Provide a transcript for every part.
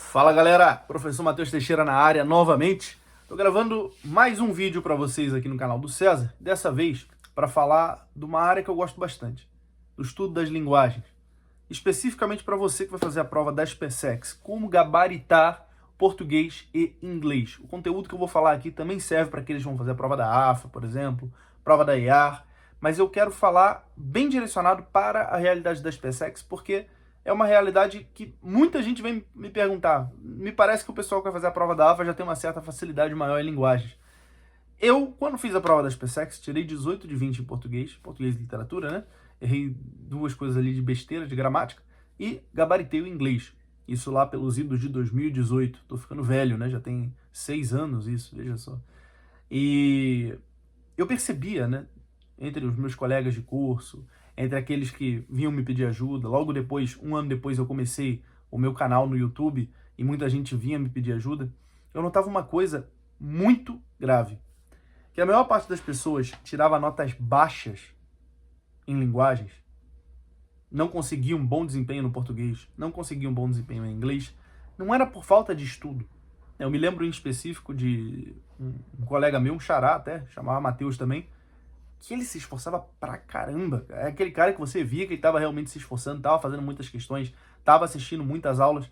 Fala galera, professor Matheus Teixeira na área novamente. Estou gravando mais um vídeo para vocês aqui no canal do César, dessa vez para falar de uma área que eu gosto bastante, do estudo das linguagens. Especificamente para você que vai fazer a prova da SPSEX, como gabaritar português e inglês. O conteúdo que eu vou falar aqui também serve para aqueles que vão fazer a prova da AFA, por exemplo, prova da IAR, mas eu quero falar bem direcionado para a realidade da SPSEX, porque é uma realidade que muita gente vem me perguntar. Me parece que o pessoal que vai fazer a prova da AFA já tem uma certa facilidade maior em linguagens. Eu, quando fiz a prova da SPSEX, tirei 18 de 20 em português e literatura, né? Errei duas coisas ali de besteira, de gramática, e gabaritei o inglês. Isso lá pelos idos de 2018. Tô ficando velho, né? Já tem 6 anos isso, veja só. E eu percebia, né? Entre os meus colegas de curso, entre aqueles que vinham me pedir ajuda. Logo depois, um ano depois, eu comecei o meu canal no YouTube e muita gente vinha me pedir ajuda. Eu notava uma coisa muito grave, que a maior parte das pessoas tirava notas baixas em linguagens, não conseguia um bom desempenho no português, não conseguia um bom desempenho em inglês, não era por falta de estudo. Eu me lembro em específico de um colega meu, um xará até, chamava Matheus também, que ele se esforçava pra caramba. É aquele cara que você via que ele estava realmente se esforçando, estava fazendo muitas questões, estava assistindo muitas aulas,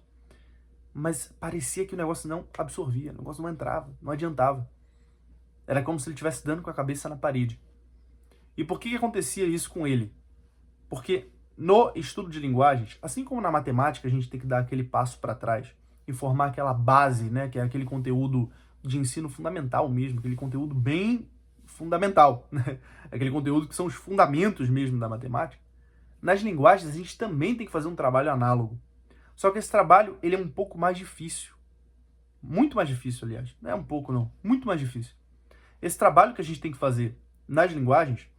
mas parecia que o negócio não absorvia, o negócio não entrava, não adiantava. Era como se ele estivesse dando com a cabeça na parede. E por que acontecia isso com ele? Porque no estudo de linguagens, assim como na matemática, a gente tem que dar aquele passo para trás e formar aquela base, né, que é aquele conteúdo de ensino fundamental mesmo, aquele conteúdo bem fundamental, né? Aquele conteúdo que são os fundamentos mesmo da matemática. Nas linguagens, a gente também tem que fazer um trabalho análogo. Só que esse trabalho, ele é um pouco mais difícil. Muito mais difícil, aliás. Não é um pouco, não. Muito mais difícil. Esse trabalho que a gente tem que fazer nas linguagens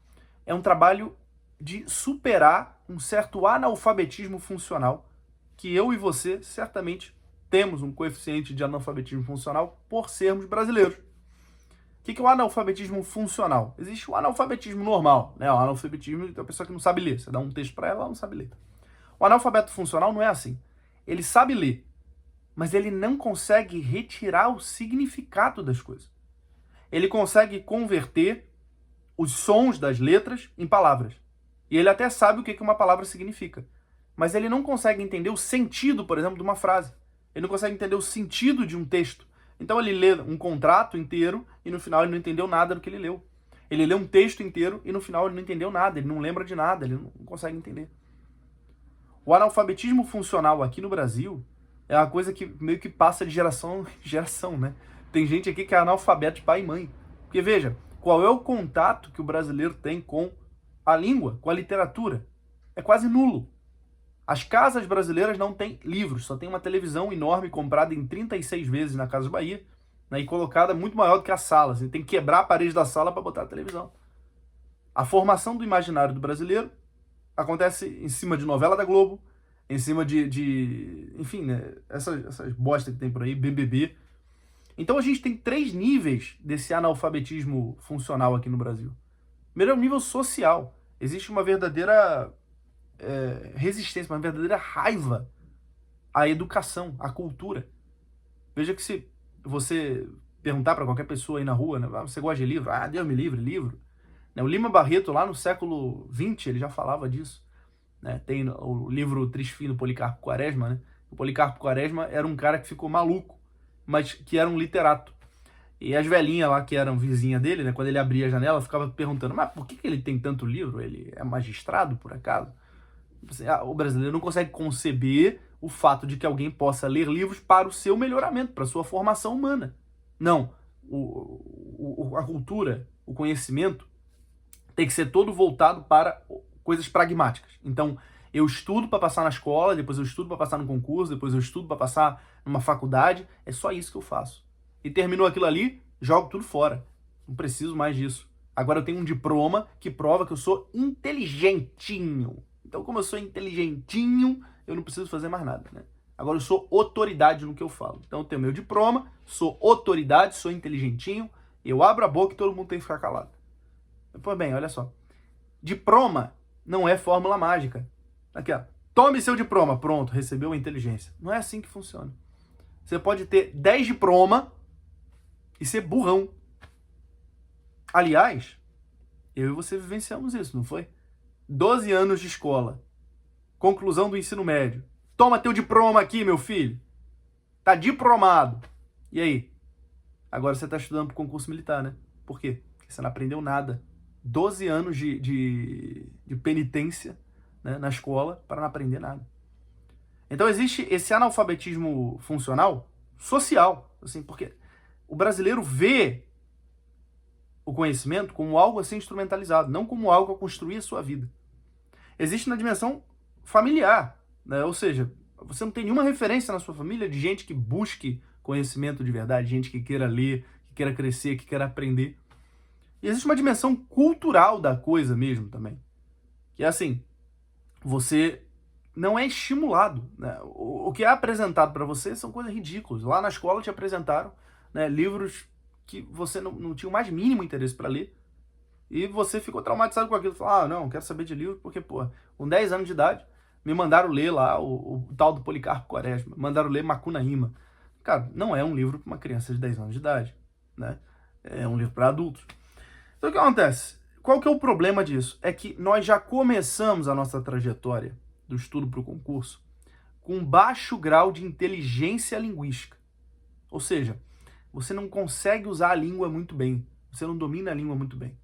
é um trabalho de superar um certo analfabetismo funcional que eu e você certamente temos um coeficiente de analfabetismo funcional por sermos brasileiros. O que é o analfabetismo funcional? Existe o analfabetismo normal, né? O analfabetismo é a pessoa que não sabe ler. Você dá um texto para ela, ela não sabe ler. O analfabeto funcional não é assim. Ele sabe ler, mas ele não consegue retirar o significado das coisas. Ele consegue converter os sons das letras em palavras. E ele até sabe o que uma palavra significa. Mas ele não consegue entender o sentido, por exemplo, de uma frase. Ele não consegue entender o sentido de um texto. Então ele lê um contrato inteiro e no final ele não entendeu nada do que ele leu. Ele lê um texto inteiro e no final ele não entendeu nada, ele não lembra de nada, ele não consegue entender. O analfabetismo funcional aqui no Brasil é uma coisa que meio que passa de geração em geração, né? Tem gente aqui que é analfabeto de pai e mãe. Porque veja, qual é o contato que o brasileiro tem com a língua, com a literatura? É quase nulo. As casas brasileiras não têm livros, só tem uma televisão enorme comprada em 36 vezes na Casa Bahia, né, e colocada muito maior do que a sala. Você tem que quebrar a parede da sala para botar a televisão. A formação do imaginário do brasileiro acontece em cima de novela da Globo, em cima enfim, né, essas bosta que tem por aí, BBB. Então a gente tem 3 níveis desse analfabetismo funcional aqui no Brasil. Primeiro é o nível social. Existe uma verdadeira resistência, uma verdadeira raiva à educação, à cultura. Veja que se você perguntar para qualquer pessoa aí na rua, né, você gosta de livro? Ah, Deus me livre, livro. Né, o Lima Barreto, lá no século XX, ele já falava disso. Né? Tem o livro Triste Fim do Policarpo Quaresma. Né? O Policarpo Quaresma era um cara que ficou maluco, mas que era um literato. E as velhinhas lá, que eram vizinha dele, né, quando ele abria a janela, ficava perguntando, mas por que ele tem tanto livro? Ele é magistrado, por acaso? O brasileiro não consegue conceber o fato de que alguém possa ler livros para o seu melhoramento, para a sua formação humana. Não. A cultura, o conhecimento, tem que ser todo voltado para coisas pragmáticas. Então, eu estudo para passar na escola, depois eu estudo para passar no concurso, depois eu estudo para passar numa faculdade. É só isso que eu faço. E terminou aquilo ali, jogo tudo fora. Não preciso mais disso. Agora eu tenho um diploma que prova que eu sou inteligentinho. Então, como eu sou inteligentinho, eu não preciso fazer mais nada, né? Agora eu sou autoridade no que eu falo. Então eu tenho meu diploma, sou autoridade, sou inteligentinho, eu abro a boca e todo mundo tem que ficar calado. Pois bem, olha só. Diploma não é fórmula mágica. Aqui, ó. Tome seu diploma. Pronto, recebeu a inteligência. Não é assim que funciona. Você pode ter 10 diploma e ser burrão. Aliás, eu e você vivenciamos isso, não foi? 12 anos de escola. Conclusão do ensino médio. Toma teu diploma aqui, meu filho. Tá diplomado. E aí? Agora você tá estudando pro concurso militar, né? Por quê? Porque você não aprendeu nada. 12 anos de penitência, né, na escola para não aprender nada. Então existe esse analfabetismo funcional, social, assim, porque o brasileiro vê o conhecimento como algo a ser instrumentalizado, não como algo a construir a sua vida. Existe na dimensão familiar, né? Ou seja, você não tem nenhuma referência na sua família de gente que busque conhecimento de verdade, gente que queira ler, que queira crescer, que queira aprender. E existe uma dimensão cultural da coisa mesmo também. Que é assim, você não é estimulado, né? O que é apresentado para você são coisas ridículas. Lá na escola te apresentaram, né, livros que você não tinha o mais mínimo interesse para ler. E você ficou traumatizado com aquilo. Falou, não, quero saber de livro porque, pô, com 10 anos de idade, me mandaram ler lá o tal do Policarpo Quaresma. Mandaram ler Macunaíma. Cara, não é um livro para uma criança de 10 anos de idade, né? É um livro para adultos. Então o que acontece? Qual que é o problema disso? É que nós já começamos a nossa trajetória do estudo para o concurso com baixo grau de inteligência linguística. Ou seja, você não consegue usar a língua muito bem. Você não domina a língua muito bem.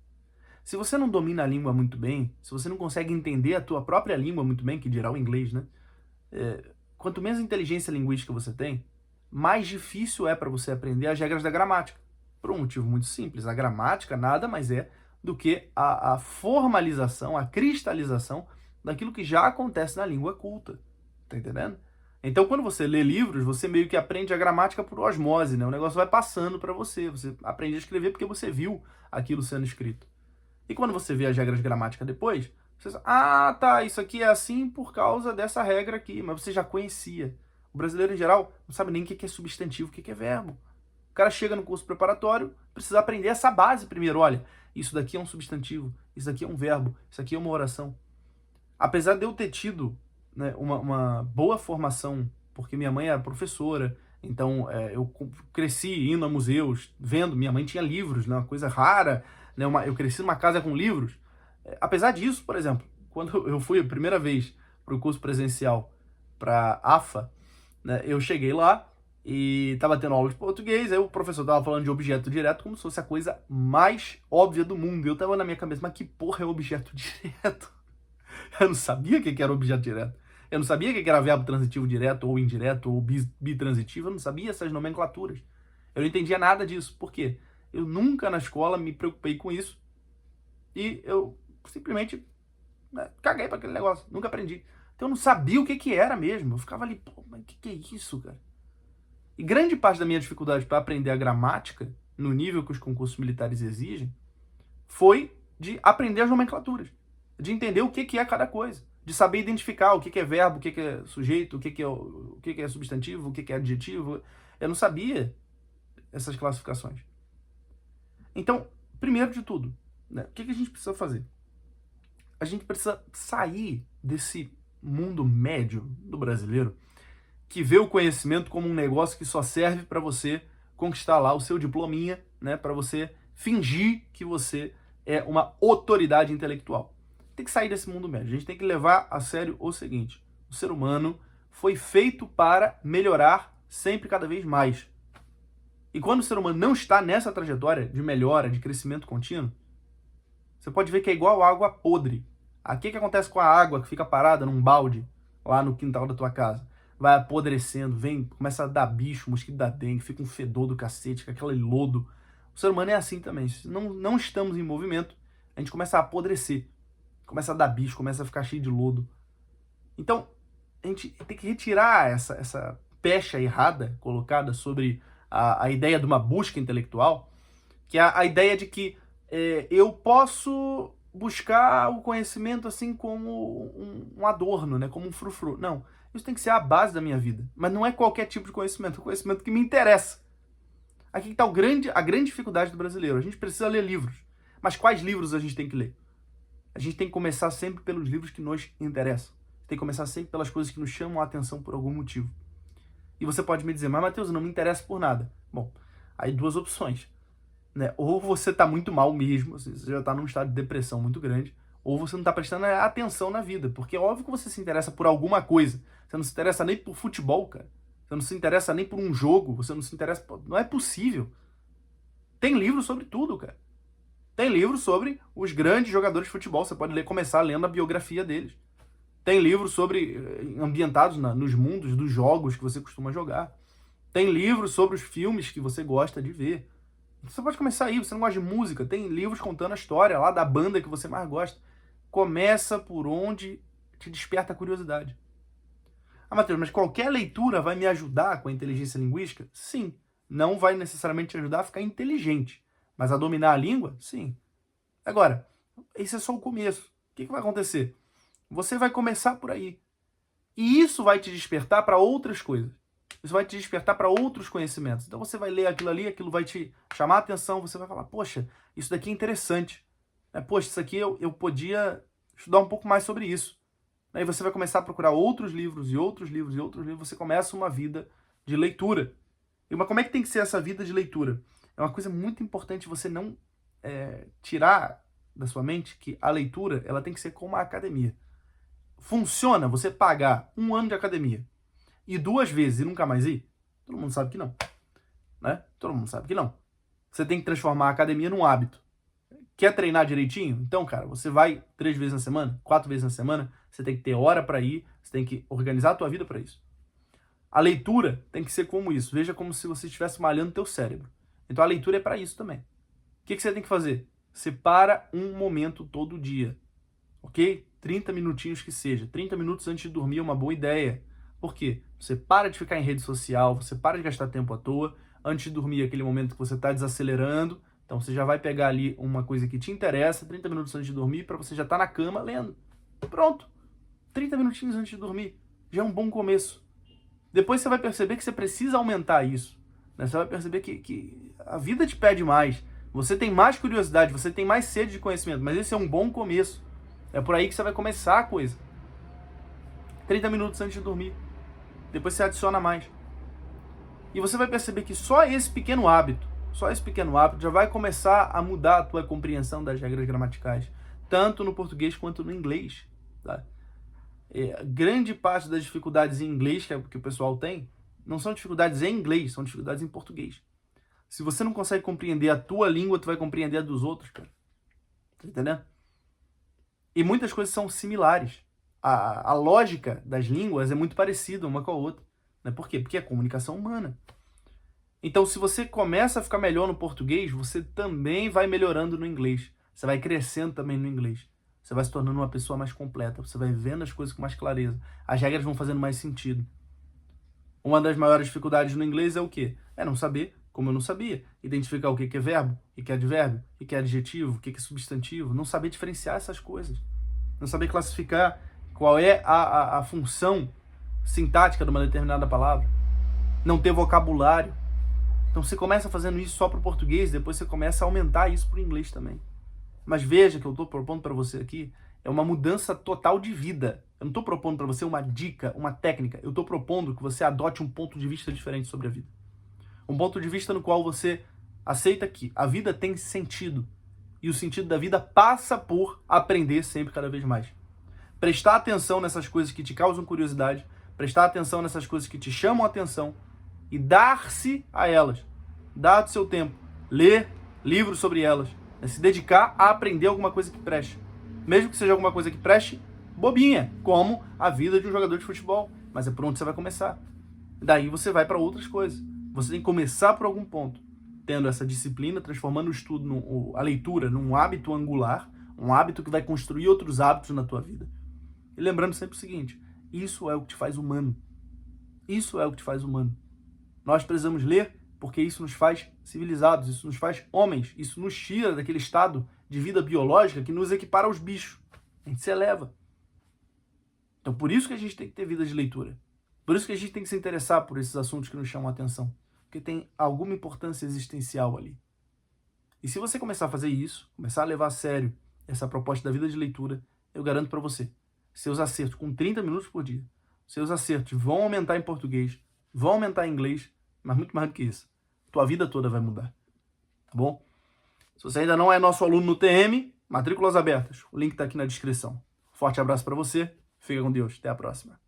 Se você não domina a língua muito bem, se você não consegue entender a tua própria língua muito bem, que dirá o inglês, né? Quanto menos inteligência linguística você tem, mais difícil é para você aprender as regras da gramática. Por um motivo muito simples. A gramática nada mais é do que a formalização, a cristalização daquilo que já acontece na língua culta. Tá entendendo? Então, quando você lê livros, você meio que aprende a gramática por osmose, né? O negócio vai passando para você. Você aprende a escrever porque você viu aquilo sendo escrito. E quando você vê as regras de gramática depois, você fala, tá, isso aqui é assim por causa dessa regra aqui, mas você já conhecia. O brasileiro, em geral, não sabe nem o que é substantivo, o que é verbo. O cara chega no curso preparatório, precisa aprender essa base primeiro. Olha, isso daqui é um substantivo, isso daqui é um verbo, isso aqui é uma oração. Apesar de eu ter tido, né, uma boa formação, porque minha mãe era professora, então eu cresci indo a museus, vendo, minha mãe tinha livros, né, uma coisa rara, né, eu cresci numa casa com livros. Apesar disso, por exemplo, quando eu fui a primeira vez para o curso presencial para AFA, né, eu cheguei lá e estava tendo aula de português, aí o professor estava falando de objeto direto como se fosse a coisa mais óbvia do mundo. Eu estava na minha cabeça, mas que porra é objeto direto? Eu não sabia o que era objeto direto. Eu não sabia o que era verbo transitivo direto ou indireto ou bitransitivo. Eu não sabia essas nomenclaturas. Eu não entendia nada disso. Por quê? Eu nunca na escola me preocupei com isso. E eu simplesmente, né, caguei para aquele negócio. Nunca aprendi. Então eu não sabia o que era mesmo. Eu ficava ali, pô, mas o que é isso, cara? E grande parte da minha dificuldade para aprender a gramática, no nível que os concursos militares exigem, foi de aprender as nomenclaturas. De entender o que é cada coisa. De saber identificar o que é verbo, o que é sujeito, o que é substantivo, o que é adjetivo. Eu não sabia essas classificações. Então, primeiro de tudo, né, o que a gente precisa fazer? A gente precisa sair desse mundo médio do brasileiro que vê o conhecimento como um negócio que só serve para você conquistar lá o seu diplominha, né, para você fingir que você é uma autoridade intelectual. Tem que sair desse mundo médio. A gente tem que levar a sério o seguinte: o ser humano foi feito para melhorar sempre cada vez mais. E quando o ser humano não está nessa trajetória de melhora, de crescimento contínuo, você pode ver que é igual água podre. Aqui que acontece com a água que fica parada num balde lá no quintal da tua casa? Vai apodrecendo, começa a dar bicho, mosquito da dengue, fica um fedor do cacete, com aquele lodo. O ser humano é assim também. Se não estamos em movimento, a gente começa a apodrecer. Começa a dar bicho, começa a ficar cheio de lodo. Então, a gente tem que retirar essa pecha errada colocada sobre a ideia de uma busca intelectual, que é a ideia de que eu posso buscar o conhecimento assim como um adorno, né? Como um frufru. Não, isso tem que ser a base da minha vida. Mas não é qualquer tipo de conhecimento, é o conhecimento que me interessa. Aqui está a grande dificuldade do brasileiro. A gente precisa ler livros. Mas quais livros a gente tem que ler? A gente tem que começar sempre pelos livros que nos interessam. Tem que começar sempre pelas coisas que nos chamam a atenção por algum motivo. E você pode me dizer, mas Matheus, eu não me interesso por nada. Bom, aí duas opções, né? Ou você está muito mal mesmo, assim, você já está num estado de depressão muito grande, ou você não está prestando atenção na vida, porque é óbvio que você se interessa por alguma coisa. Você não se interessa nem por futebol, cara. Você não se interessa nem por um jogo, você não se interessa... Não é possível. Tem livro sobre tudo, cara. Tem livro sobre os grandes jogadores de futebol, você pode ler, começar lendo a biografia deles. Tem livro sobre ambientados nos mundos dos jogos que você costuma jogar. Tem livros sobre os filmes que você gosta de ver. Você pode começar aí, você não gosta de música, tem livros contando a história lá da banda que você mais gosta. Começa por onde te desperta a curiosidade. Ah, Matheus, mas qualquer leitura vai me ajudar com a inteligência linguística? Sim. Não vai necessariamente te ajudar a ficar inteligente, mas a dominar a língua? Sim. Agora, esse é só o começo. O que vai acontecer? Você vai começar por aí. E isso vai te despertar para outras coisas. Isso vai te despertar para outros conhecimentos. Então você vai ler aquilo ali, aquilo vai te chamar a atenção, você vai falar, poxa, isso daqui é interessante. Poxa, isso aqui eu podia estudar um pouco mais sobre isso. Aí você vai começar a procurar outros livros e outros livros e outros livros. Você começa uma vida de leitura. Mas como é que tem que ser essa vida de leitura? É uma coisa muito importante você não tirar da sua mente que a leitura ela tem que ser como a academia. Funciona você pagar 1 ano de academia e 2 vezes e nunca mais ir? Todo mundo sabe que não. Né? Todo mundo sabe que não. Você tem que transformar a academia num hábito. Quer treinar direitinho? Então, cara, você vai 3 vezes na semana, 4 vezes na semana, você tem que ter hora para ir, você tem que organizar a tua vida para isso. A leitura tem que ser como isso. Veja como se você estivesse malhando teu cérebro. Então a leitura é para isso também. O que você tem que fazer? Separa um momento todo dia. Ok? 30 minutinhos que seja. 30 minutos antes de dormir é uma boa ideia. Por quê? Você para de ficar em rede social, você para de gastar tempo à toa. Antes de dormir é aquele momento que você está desacelerando. Então você já vai pegar ali uma coisa que te interessa, 30 minutos antes de dormir, para você já estar na cama lendo. Pronto. 30 minutinhos antes de dormir. Já é um bom começo. Depois você vai perceber que você precisa aumentar isso. Né? Você vai perceber que a vida te pede mais. Você tem mais curiosidade, você tem mais sede de conhecimento. Mas esse é um bom começo. É por aí que você vai começar a coisa. 30 minutos antes de dormir. Depois você adiciona mais. E você vai perceber que só esse pequeno hábito já vai começar a mudar a tua compreensão das regras gramaticais. Tanto no português quanto no inglês. Tá? Grande parte das dificuldades em inglês que o pessoal tem, não são dificuldades em inglês, são dificuldades em português. Se você não consegue compreender a tua língua, tu vai compreender a dos outros, cara. Tá entendendo? E muitas coisas são similares. A lógica das línguas é muito parecida uma com a outra. Né? Por quê? Porque é comunicação humana. Então, se você começa a ficar melhor no português, você também vai melhorando no inglês. Você vai crescendo também no inglês. Você vai se tornando uma pessoa mais completa. Você vai vendo as coisas com mais clareza. As regras vão fazendo mais sentido. Uma das maiores dificuldades no inglês é o quê? É não saber, como eu não sabia, identificar o que é verbo, o que é advérbio, o que é adjetivo, o que é substantivo. Não saber diferenciar essas coisas. Não saber classificar qual é a função sintática de uma determinada palavra. Não ter vocabulário. Então você começa fazendo isso só para o português, depois você começa a aumentar isso para o inglês também. Mas veja que eu estou propondo para você aqui é uma mudança total de vida. Eu não estou propondo para você uma dica, uma técnica. Eu estou propondo que você adote um ponto de vista diferente sobre a vida. Um ponto de vista no qual você aceita que a vida tem sentido. E o sentido da vida passa por aprender sempre cada vez mais. Prestar atenção nessas coisas que te causam curiosidade, prestar atenção nessas coisas que te chamam a atenção e dar-se a elas. Dar do seu tempo. Ler livros sobre elas. Se dedicar a aprender alguma coisa que preste. Mesmo que seja alguma coisa que preste, bobinha, como a vida de um jogador de futebol. Mas é por onde você vai começar. Daí você vai para outras coisas. Você tem que começar por algum ponto. Tendo essa disciplina, transformando o estudo, a leitura, num hábito angular, um hábito que vai construir outros hábitos na tua vida. E lembrando sempre o seguinte, isso é o que te faz humano. Isso é o que te faz humano. Nós precisamos ler porque isso nos faz civilizados, isso nos faz homens, isso nos tira daquele estado de vida biológica que nos equipara aos bichos. A gente se eleva. Então por isso que a gente tem que ter vida de leitura. Por isso que a gente tem que se interessar por esses assuntos que nos chamam a atenção. Porque tem alguma importância existencial ali. E se você começar a fazer isso, começar a levar a sério essa proposta da vida de leitura, eu garanto para você, seus acertos com 30 minutos por dia, seus acertos vão aumentar em português, vão aumentar em inglês, mas muito mais do que isso. Tua vida toda vai mudar, tá bom? Se você ainda não é nosso aluno no TM, matrículas abertas. O link tá aqui na descrição. Forte abraço para você. Fica com Deus. Até a próxima.